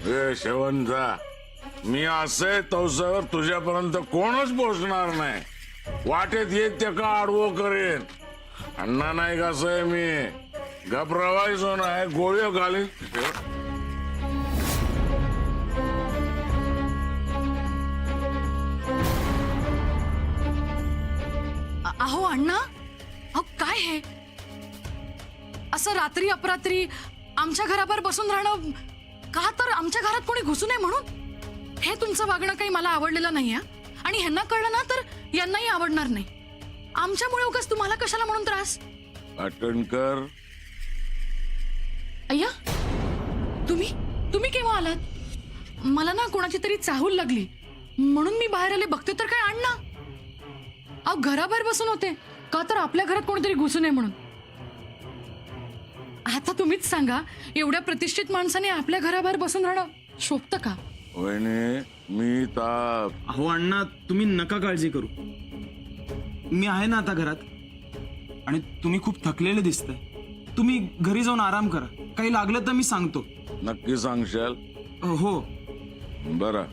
ए शेवंता, मी असे तवसावर तुझ्यापर्यंत कोणच पोचणार नाही. वाटेत येत ते का आडवो करेन. अण्णा नाही कसं आहे मी घबरवायचो नाही, गोळ्या घालीन. अहो अण्णा, अहो काय हे असं रात्री अपरात्री आमच्या घराबाहेर बसून राहणं का? तर आमच्या घरात कोणी घुसू नये म्हणून. हे तुमचं वागणं काही मला आवडलेलं नाही आणि ह्यांना कळलं ना तर यांनाही आवडणार नाही. आमच्यामुळे उगाच तुम्हाला कशाला म्हणून त्रास. अटणकर, अय्या तुम्ही केव्हा आलात? मला ना कोणाची तरी चाहूल लागली म्हणून मी बाहेर आले. बघते तर काय अण्णा अहो घराबाहेर बसून होते का? तर आपल्या घरात कोणीतरी घुसू नये म्हणून. आता तुम्हीच सांगा, एवढ्या प्रतिष्ठित माणसाने आपल्या घराबाहेर बसून राहणं शोभतं का? वहिनी मी तर. अहो अण्णा, तुम्ही नका काळजी करू. मी आहे ना आता घरात. आणि तुम्ही खूप थकलेले दिसताय. तुम्ही घरी जाऊन आराम करा. काही लागलं तर मी सांगतो. नक्की सांगशाल? हो. बरं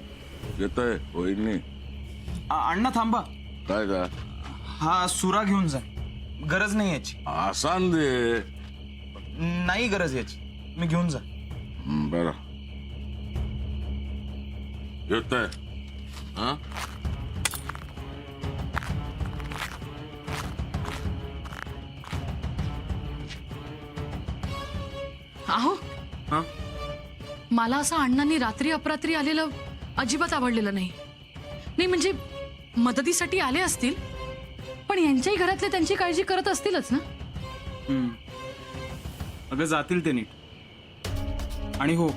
येतोय वहिनी. अण्णा थांबा. काय का? हा सुरा घेऊन जा. गरज नाही याची. आसान दे. नाही गरज याची, मी घेऊन जा. बरं येतोय. हा अहो हा मला असं अण्णांनी रात्री अपरात्री आलेलं अजिबात आवडलेलं नाही. नाही म्हणजे मदतीसाठी आले असतील पण यांच्याही घरातले त्यांची काळजी करत असतीलच ना. अगं जातील ते नीट. आणि हो,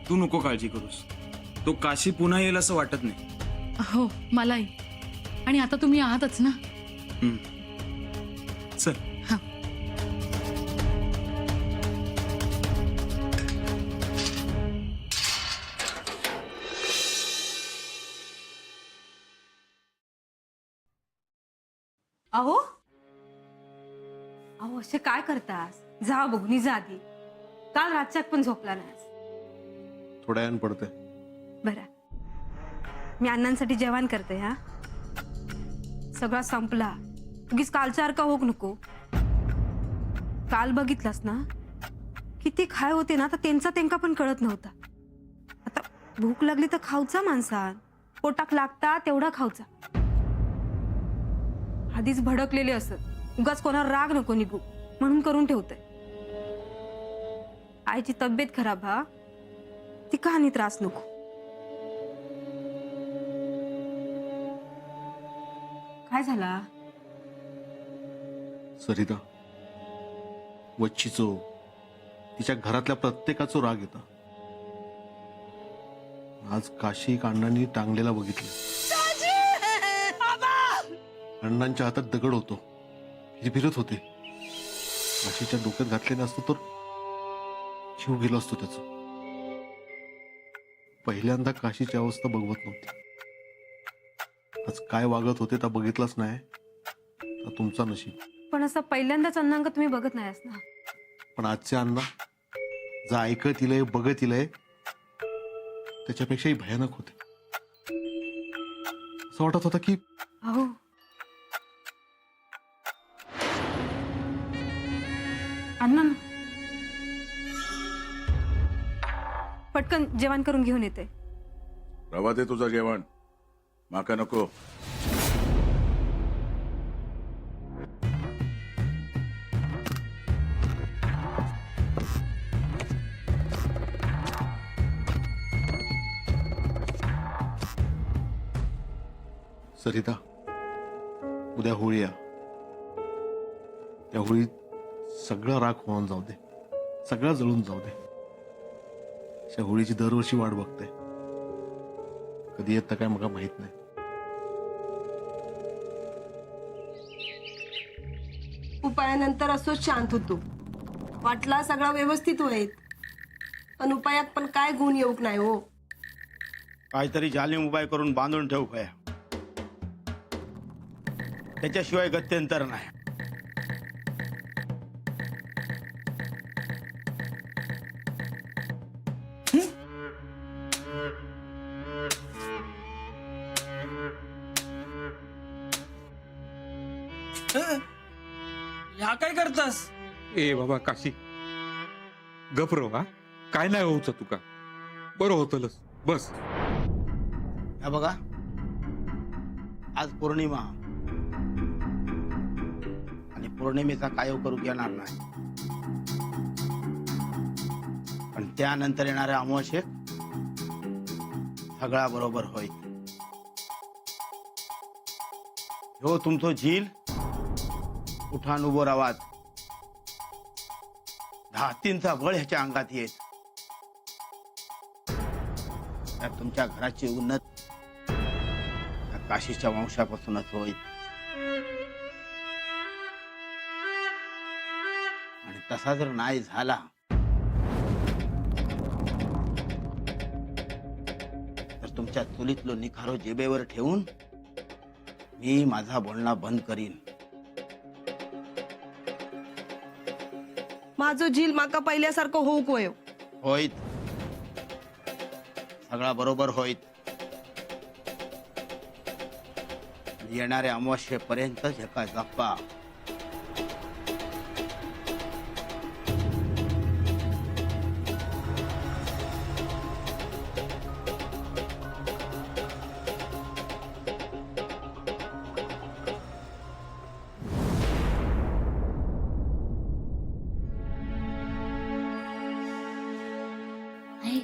तू नको काळजी करूस. तो काशी पुन्हा येईल असं वाटत नाही. हो मलाही. आणि आता तुम्ही आहातच ना. चल. हा. अहो अहो असे काय करतास? जा बघून जा आधी. काल रातच्यात पण झोपला नाहीस. थोड्या वेळानं पडते. बरं, मी अण्णांसाठी जेवण करते. हा सगळा संपला. उगीच कालच्यासारखा होक नको. काल बघितलंस ना किती खाय होते ना, तर त्यांचा पण कळत नव्हता. आता भूक लागली तर खाऊचा माणसान. पोटाक लागता तेवढा खाऊचा. आधीच भडकलेले असत. उगाच कोणावर राग नको निघू म्हणून करून ठेवते. आईची तब्येत खराब. हा ती कहाणी त्रास नको. काय झाला? सरिता, वच्चीचो, तिच्या घरातल्या प्रत्येकाचो राग येता. आज काशी अण्णांनी टांगलेला बघितलं. अण्णांच्या हातात दगड होतो. फिरत होते. काशीच्या डोक्यात घातले नसतो तर जीव गेलो असतो त्याचा. पहिल्यांदा काशीची अवस्था बघवत नव्हती. आज काय वागत होते तर बघितलंच नाही तर तुमचा नशीब. पण असं पहिल्यांदाच अण्णांक तुम्ही बघत नाहीस ना. पण आजचे अण्णा जा ऐकत इलंय बघत इलंय त्याच्यापेक्षाही भयानक होते. असं वाटत होतं की अहो अण्णा, पटकन जेवण करून घेऊन येते. रवा दे तुझं जेवण. माका नको. सरिता, उद्या होळी आहे. त्या होळीत सगळा राग होऊन जाऊ दे. सगळा जळून जाऊ दे. त्या होळीची दरवर्षी वाट बघते. कधी येत काय मला माहित नाही. उपायानंतर असोच शांत होतो. वाटला सगळा व्यवस्थित होईल पण उपायात पण काय गुण येऊक नाही हो. काहीतरी जालिम उपाय करून बांधून ठेवू काय. त्याच्याशिवाय गत्यंतर नाही. काय करतास? ए बाबा काशी गपरो हा काय नाही होऊच तुका बरं होतलच बस. हा बघा, आज पौर्णिमा आणि पौर्णिमेचा काय करू येणार नाही, पण त्यानंतर येणाऱ्या अमावस्येत सगळा बरोबर होईल. हो तुमचं झील उठान उभं रावात 10 हत्तींचा बळ ह्याच्या अंगात येत. त्यात तुमच्या घराची उन्नत त्या काशीच्या वंशापासूनच होईल. आणि तसा जर नाही झाला तर तुमच्या चुलीतलो निखारो जिभेवर ठेवून मी माझा बोलणं बंद करीन. माझं झील माका पहिल्यासारखं होऊक वयो. होईत, सगळा बरोबर होईत. येणाऱ्या अमावस्येपर्यंत एका गप्पा. आई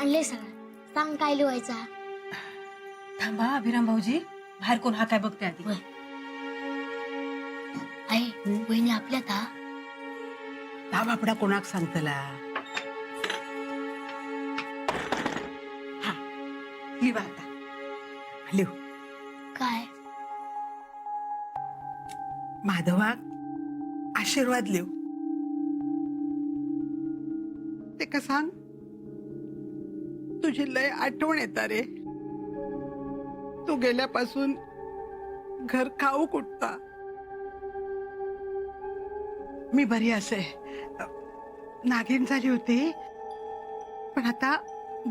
आणले सगळं, सांग काय लिवायचा. थांबा अभिराम भाऊजी, बाहेर कोण हा काय बघते आधी. आई वहिनी आपल्यात हा. हा बापडा कोणाक सांगतला. हा लिवा आता, लिव. काय माधवाक आशीर्वाद लिव. ते का सांग, तुझी लय आठवण येता रे. तू गेल्यापासून घर खाऊ कुठता. मी बरी असे, नागिन झाली होती पण आता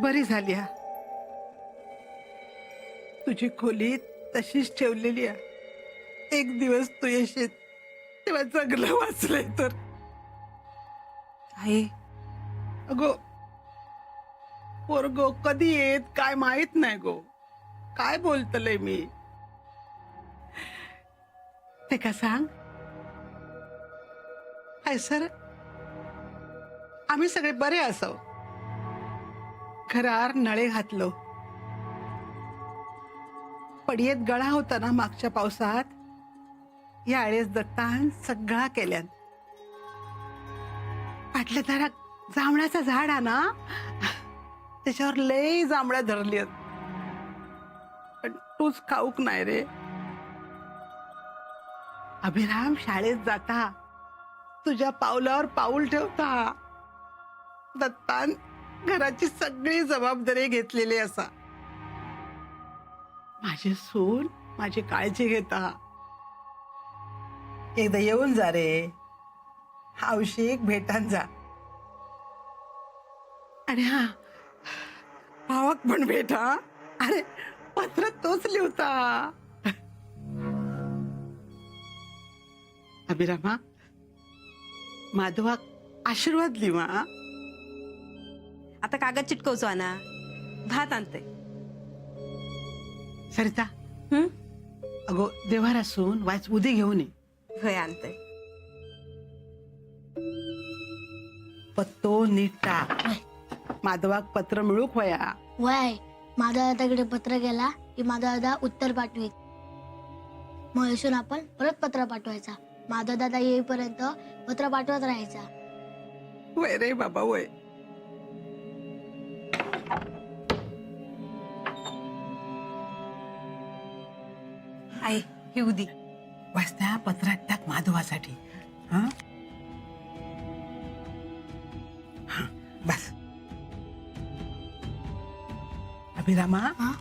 बरी झाली. तुझी खोली तशीच ठेवलेली आहे. एक दिवस तू येशील तेव्हा जगलं वाचलंय तर. आई अगो पोरगो कधी येत काय माहित नाही गो. काय बोलतलय मी. ते का सांग, हाय सर आम्ही सगळे बरे असो. घरार नळे घातलो. पडियेत गळा होता ना मागच्या पावसात, यावेळेस दत्तान सगळा केल्यान. पाटल्या दारात जांभळाचा झाड आहे ना, त्याच्यावर लय जांभळ्या धरली. पण तूच खाऊक नाही रे. अभिराम शाळेत जाता, तुझ्या पावलावर पाऊल ठेवता. दत्तान घराची सगळी जबाबदारी घेतलेली असा. माझी सून माझी काळजी घेता. एकदा येऊन जा रे, हौशीक भेटान जा. आणि हा भावाक पण भेटा. अरे पत्र तोच लिहता. अभिरामा माधवाक आशीर्वाद लिवा. आता कागद चिटकवचो ना, भात आणते. सरिता हं? अगो देवार असून वाच उदी घेऊन ये. होय आणते. पत्तो नीट टाक. माधवाक पत्र मिळूक वया. वय माझा दादाकडे पत्र गेला की माझा दादा उत्तर पाठवीत. मग येसून आपण परत पत्र पाठवायचा. माझा दादा येईपर्यंत पत्र पाठवत राहायचा. वय रे बाबा वय. आई ही उदी. वाचता पत्रात टाक माधवासाठी. हं? हं, बस. अभिरामा हा?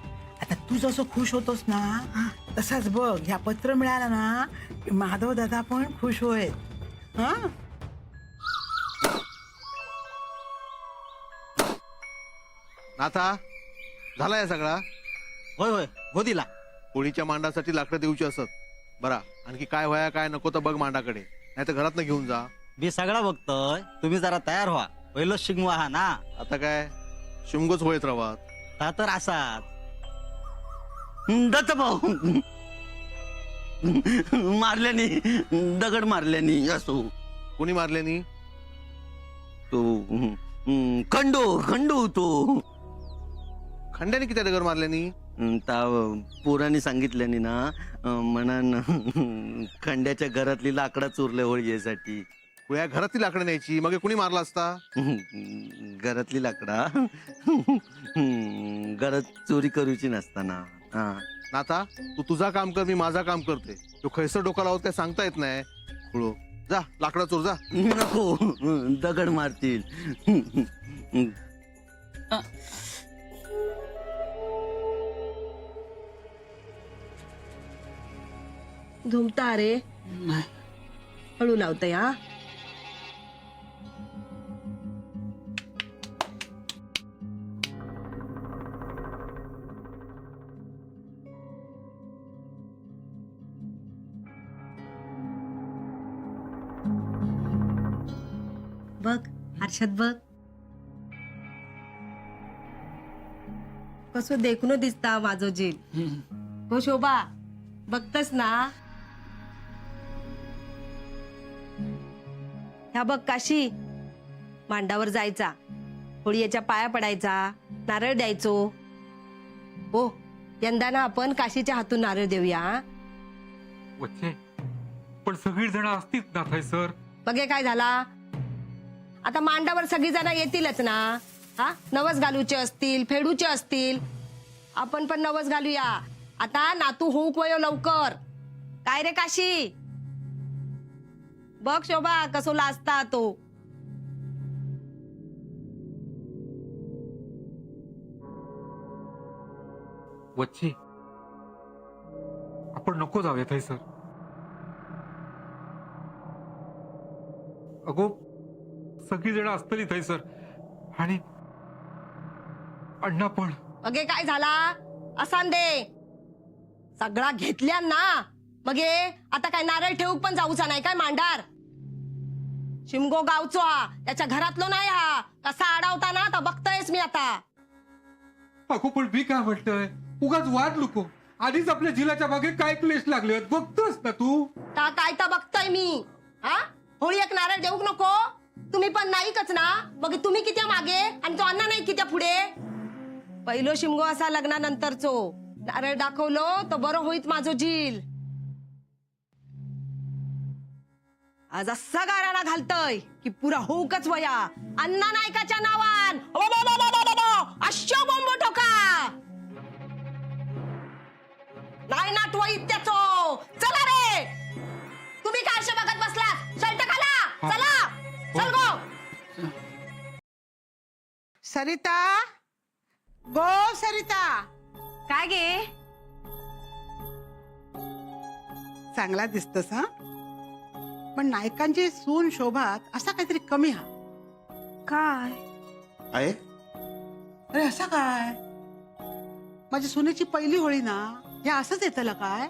आता तू जसं खुश होतोस ना, तसाच बघ ह्या पत्र मिळाला ना की माधव दादा पण खुश होईल. हा नाथा झालाय सगळा. होय होय हो दिला. होळीच्या मांडासाठी लाकडं देऊची असत. बरा आणखी काय व्हाया काय नको तर बघ मांडाकडे. नाही तर घरात घेऊन जा. मी सगळं बघतोय, तुम्ही जरा तयार व्हा. पहिलं शिंगवा हा ना, आता काय शिमगोच होत राहावा. ता तर असाच दत्त भाऊ मारल्यानी, दगड मारल्यानी असो. कोणी मारल्यानी? तो खंडू तो खंड्याने किती दगड मारल्यानी? ता पोरांनी सांगितल्यानी ना, म्हणून खंड्याच्या घरातली लाकडं चोरले होळीसाठी. या घरातली लाकडं न्यायची, मग हे कोणी मारला असता? घरातली लाकडा घरात चोरी करूची नसताना. हा नाता तू तुझा काम कर, मी माझा काम करते. तो खैसर डोका लावत काय सांगता येत नाही. खुळो, जा लाकडा चोर जा. नको, दगड मारतील. घुमता रे, हळू लावतय हा. बघ हर्षद, बघ कसं देखून दिसता माझो जीव. हो शोभा, बघतस ना. ह्या बघ काशी, मांडावर जायचा, होळीच्या पाया पडायचा, नारळ द्यायचो. हो, यंदा ना आपण काशीच्या हातून नारळ देऊया. वच्चे, पण सगळी जण असतीच ना थैसर. बघे काय झाला, आता मांडावर सगळी जण येतीलच ना. हा, नवस घालूचे असतील, फेडूचे असतील. आपण पण नवस घालूया. आता नातू होऊक वयो लवकर. काय रे काशी, बघ शोभा कसो लाजता तो. वच्चे, आपण नको जाऊया थैसर. अगो, सगळी जण असतली थैसर. आणि अण्णा पण. बघे काय झाला, असान दे सगळा घेतल्या ना. मग आता काय नारळ ठेवूक पण जाऊचा नाही काय मांडार. शिमगो गावचो हा, त्याच्या घरातलो नाही हा. कसा अडवता ना तर बघतोयस मी आता. अगो, पण मी काय म्हणतोय, उगाच वाद नको. आधीच आपल्या झिलाच्या मागे काय क्लेश लागले बघतोस ना तू. ता काय तर बघतोय मी. हा, होळी एक नारळ देऊक नको. तुम्ही पण नाहीकच ना. मग तुम्ही किती मागे आणि तो अण्णा नाही किती पुढे. पहिलो शिमगो असा लग्नानंतरचो. नारळ दाखवलो तर बरं होईत माझो झील. आज असा गाराणा घालतय की पुरा होऊकच वया. अण्णा नायकाच्या नावान अश्यो बोंबो ठोका. नाही नाटवईत त्याचो. चला रे, तुम्ही काय असे बघत बसला. शर्ट घाला, चला. चल गो. सरिता, गो सरिता. काय गे? चांगला दिसतस हा, पण नायकांची सून शोभात असा काहीतरी कमी हा. काय? आहे अरे असा काय, माझ्या सुनेची पहिली होळी ना, या असंच येतला काय?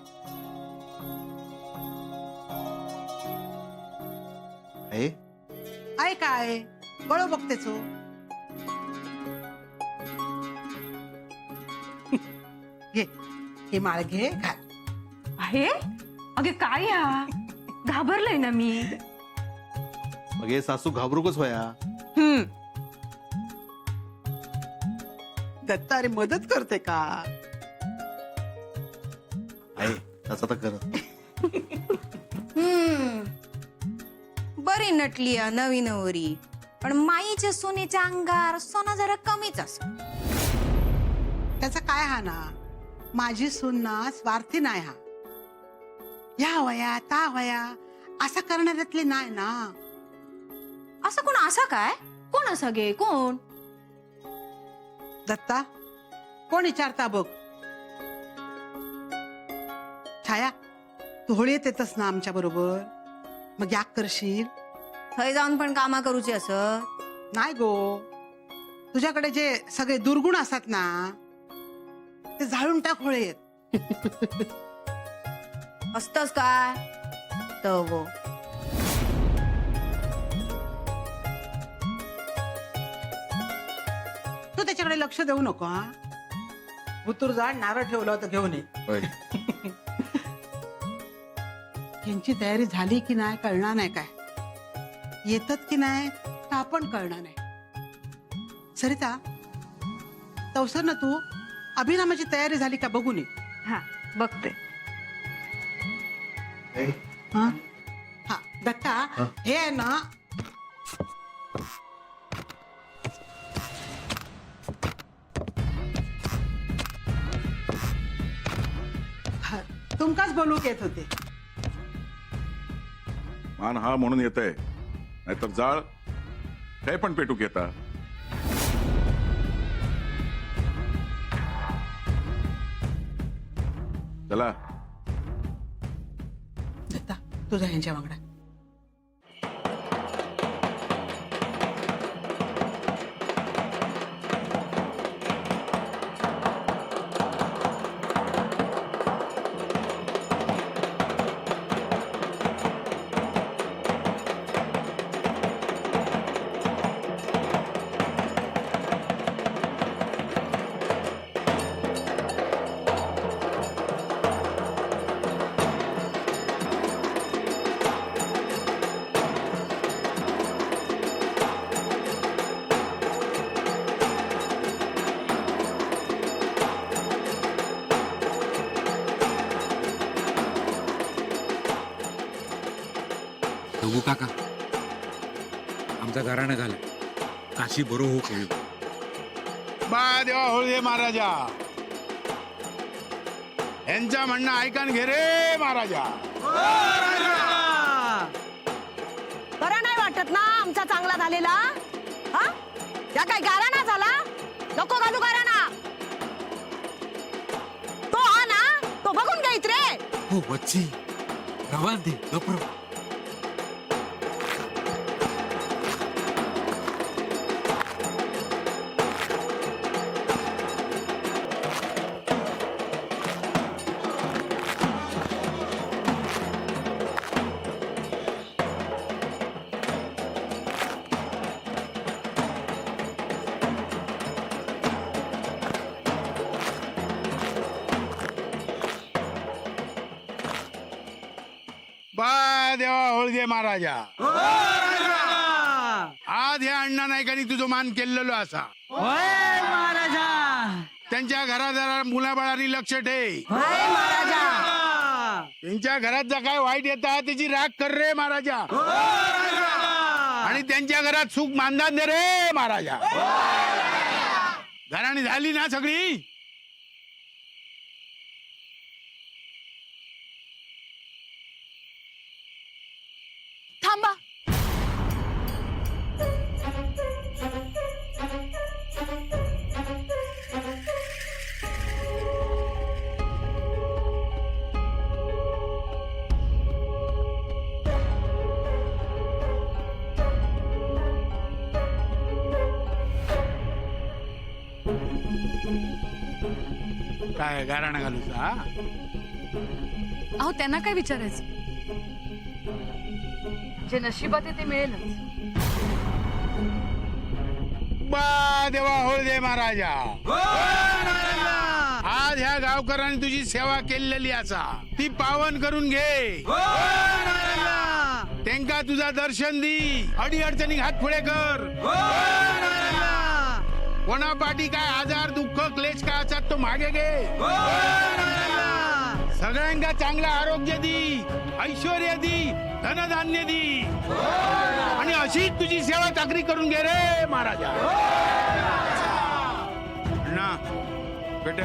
आहे आहे काय, गळो बघतेचो. घे, हे माळ घे, घाल. आहे अगे काय या, घाबरलंय ना मी. मग हे सासू घाबरूकच होया. दत्ता अरे मदत करते का? आहे तसं तर करत. बरी नटली नवी नवरी, पण माईच्या सोन्याच्या अंगार सोना जरा कमीच असो. त्याचा काय हा ना, माझी सून ना स्वार्थी नाही हा. या वया ता वया असा करणाऱ्यातले नाही ना. असं कोण असा काय, कोण असा गे, कोण? दत्ता, कोण विचारता बघ. छाया, तू होळीत येतस ना आमच्या बरोबर, मग याक करशील. थंय जाऊन पण कामा करूची असं नाही गो, तुझ्याकडे जे सगळे दुर्गुण असतात ना, ते जाळून टाक होळीत. असतच काय तो गो. तू त्याच्याकडे लक्ष देऊ नको हा. बुतूर जाड नारळ ठेवला होता घेऊन ये. यांची तयारी झाली की नाही कळणार नाही काय, येतात की नाही तर पण कळणार नाही. सरिता तवसर ना तू अभिरामाची तयारी झाली का बघून ये. हा बघते. हा हा दत्ता हे आहे ना हा, तुमकाच बोलूक येत होते. मान हा म्हणून येत आहे, नाहीतर जाळ काही पण पेटूक येता. चला दत्ता तुझा यांच्या वांगडा. बघू काका आमचा घराणं घाला काशी बरो हो खेळ. बा देवा होळदे महाराजा, यांचा म्हणणं ऐकून घे रे महाराजा. बरं नाही वाटत ना आमचा चांगला झालेला? हा त्या काय गाराणा झाला? नको घालू गाराणा. तो हा ना, तो बघून घ्यायत रे. हो बच्ची रवान दे गप्रो. बा देवा होळदे महाराजा, आज ह्या अण्णा नायकांनी तुझं मान केलेलो असा. त्यांच्या घरादारा मुलाबाळांनी लक्ष ठेव. त्यांच्या घरात जर काय वाईट येतात त्याची राख कर रे महाराजा. आणि त्यांच्या घरात सुख मानधान दे रे महाराजा. घराणी झाली ना सगळी. थांबा. काय गाराणं घालूच हा? अहो त्यांना काय विचारायचं, जे नशिबात आहे ते मिळेलच. बा देवा होळदे महाराजा, आज ह्या गावकऱ्यांनी तुझी सेवा केलेली असा ती पावन करून घे. त्यांका तुझा दर्शन दी, अडी अडचणी हात पुढे कर. कोणा पाठी काय आजार दुःख क्लेश काय असतात तो मागे घे. सगळ्यांना चांगलं आरोग्य दी, ऐश्वर्य दी, धनधान्य दी. आणि अशीच तुझी सेवा चाकरी करून घे रे महाराजा. ना बेटे